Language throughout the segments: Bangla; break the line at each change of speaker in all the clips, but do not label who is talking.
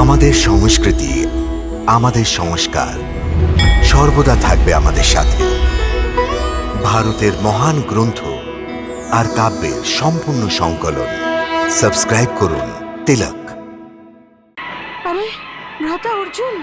আমাদের সংস্কৃতি, আমাদের সংস্কার সর্বদা থাকবে আমাদের সাথে। ভারতের মহান গ্রন্থ আর কাব্যের সম্পূর্ণ সংকলন। সাবস্ক্রাইব করুন তিলক।
আরে ভ্রাতা অর্জুন,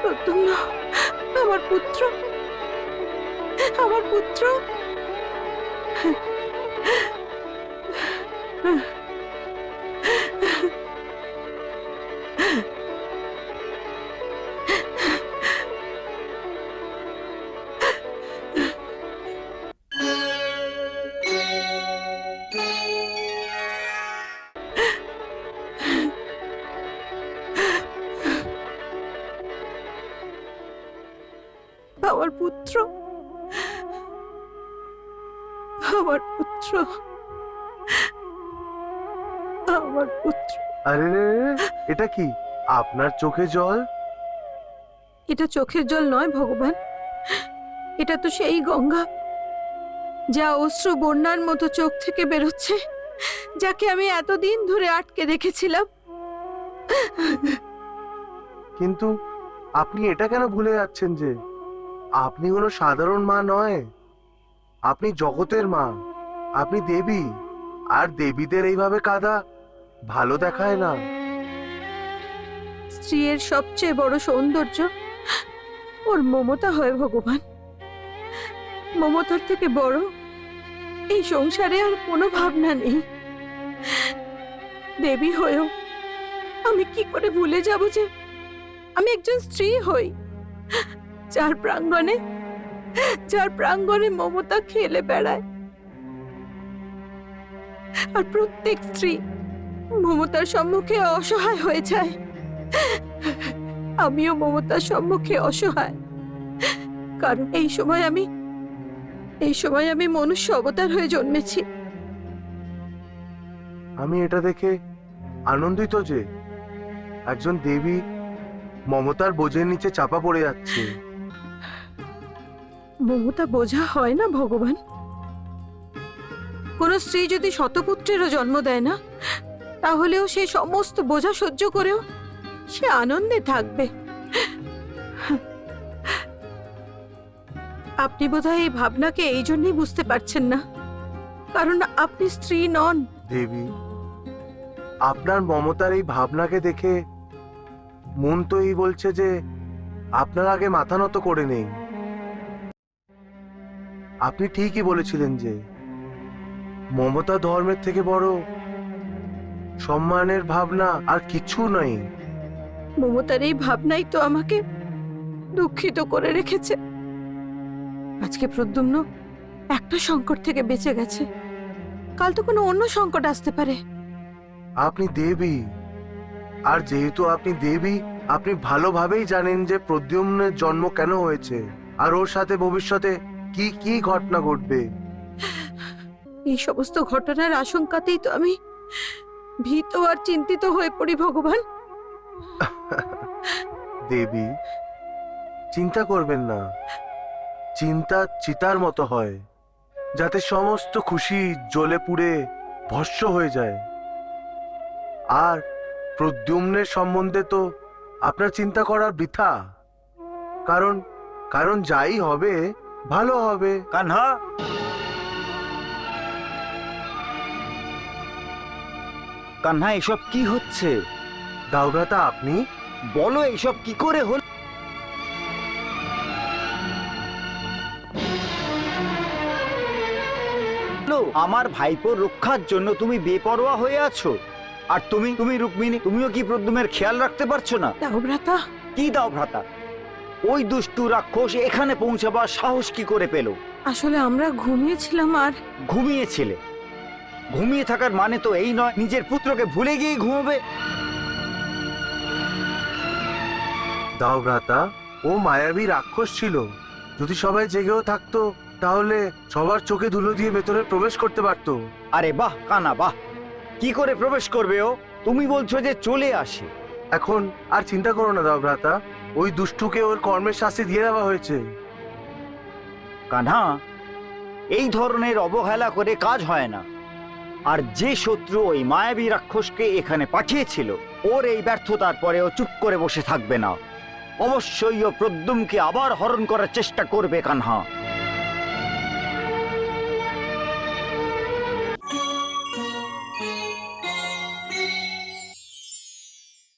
প্রদ্যুম্ন, আমার পুত্র, আমার পুত্র। আমার পুত্র, আমার পুত্র, আমার পুত্র।
আরে রে রে, এটা কি আপনার চোখে জল?
এটা চোখের জল নয় ভগবান, এটা তো সেই গঙ্গা যা অশ্রু বন্যার মতো চোখ থেকে বেরোচ্ছে, যাকে আমি এতদিন ধরে আটকে রেখেছিলাম।
কিন্তু আপনি এটা কেন ভুলে যাচ্ছেন যে আপনি কোনো সাধারণ মা নয়, আপনি জগতের মা, আপনি দেবী। আর দেবীদের এইভাবে কাঁদা ভালো দেখায় না।
স্ত্রীর সবচেয়ে বড় সৌন্দর্য ওর মমতা হয় ভগবান। মমতার থেকে বড় এই সংসারে আর কোনো ভাবনা নেই। দেবী হয়েও আমি কি করে ভুলে যাব যে আমি একজন স্ত্রী হই, যার প্রাঙ্গণে মমতা খেলে বেড়ায়। আর প্রত্যেক স্ত্রী মমতার সম্মুখে অসহায় হয়ে যায়। আমিও মমতার সম্মুখে অসহায়, কারণ এই সময় আমি মনুষ্য অবতার হয়ে জন্মেছি।
আমি এটা দেখে আনন্দিত যে একজন দেবী মমতার বোঝের নিচে চাপা পড়ে যাচ্ছে।
মমতা বোঝা হয় না ভগবান। কোন স্ত্রী যদি শতপুত্রেরও জন্ম দেয় না, তাহলেও সে সমস্ত বোঝা সহ্য করেও সে আনন্দে থাকবে। আপনি বোধহয় এই ভাবনাকে এই জন্যই বুঝতে পারছেন না, কারণ আপনি স্ত্রী নন।
দেবী, আপনার মমতার এই ভাবনাকে দেখে মন তো এই বলছে যে আপনার আগে মাথা নত করে নেই। আপনি ঠিকই বলেছিলেন যে মমতা ধর্মের থেকে বড় সম্মানের ভাবনা আর কিছু নাই।
মমতার এই ভাবনাই তো আমাকে দুঃখিত করে রেখেছে। আজকে প্রদ্যুম্ন একটা সংকট থেকে বেঁচে গেছে, কাল তো কোনো অন্য সংকট আসতে পারে।
আপনি দেবী, আর যেহেতু আপনি দেবী, আপনি ভালোভাবেই জানেন যে প্রদ্যুম্নের জন্ম কেন হয়েছে আর ওর সাথে ভবিষ্যতে কি কি ঘটনা ঘটবে।
এই সমস্ত ঘটনার আশঙ্কাতেই তো আমি ভীত আর চিন্তিত হয়ে পড়ি ভগবান।
দেবী, চিন্তা করবেন না। চিন্তা চিতার মতো হয়, যাতে সমস্ত খুশি জ্বলে পুড়ে ভস্ম হয়ে যায়। আর প্রদ্যুম্নের সম্বন্ধে তো আপনার চিন্তা করার বৃথা, কারণ কারণ যাই হবে ভালো হবে।
কানহা, কানহা, এসব কি হচ্ছে?
দাওভ্রাতা, আপনি
বলো এসব কি করে হলো? আমার ভাইপোর রক্ষার জন্য তুমি বেপরোয়া হয়ে আছো। আর তুমি রুক্মিণী, তুমিও কি প্রদ্যুমের খেয়াল রাখতে পারছো না?
দাও ভ্রাতা।
কি দাও ভ্রাতা? ওই দুষ্টু রাক্ষস এখানে পৌঁছাবার সাহস কি করে পেল?
আসলে আমরা ঘুমিয়েছিলাম আর
ঘুমিয়েছিলে? ঘুমিয়ে থাকার মানে তো এই নয় নিজের পুত্রকে ভুলে গিয়ে ঘুমোবে।
দাও ভ্রাতা, ও মায়াবী রাক্ষস ছিল। যদি সবাই জেগেও থাকতো তাহলে সবার চোখে ধুলো দিয়ে ভেতরে প্রবেশ করতে পারতো।
আরে বাহ কানা বাহ, কি করে প্রবেশ করবে ও? তুমি বলছো যে চলে আসে।
এখন আর চিন্তা করো না দাও ভ্রাতা, ওই দুষ্টুকে ওর কর্মের শাস্তি দিয়ে দেওয়া হয়েছে।
কানহা, এই ধরনের অবহেলা করে কাজ হয় না। আর যে শত্রু ওই মায়াবী রাক্ষসকে এখানে পাঠিয়েছিল, ওর এই ব্যর্থতার পরেও চুপ করে বসে থাকবে না। অবশ্যই ও প্রদ্যুমকে আবার হরণ করার চেষ্টা করবে কানহা।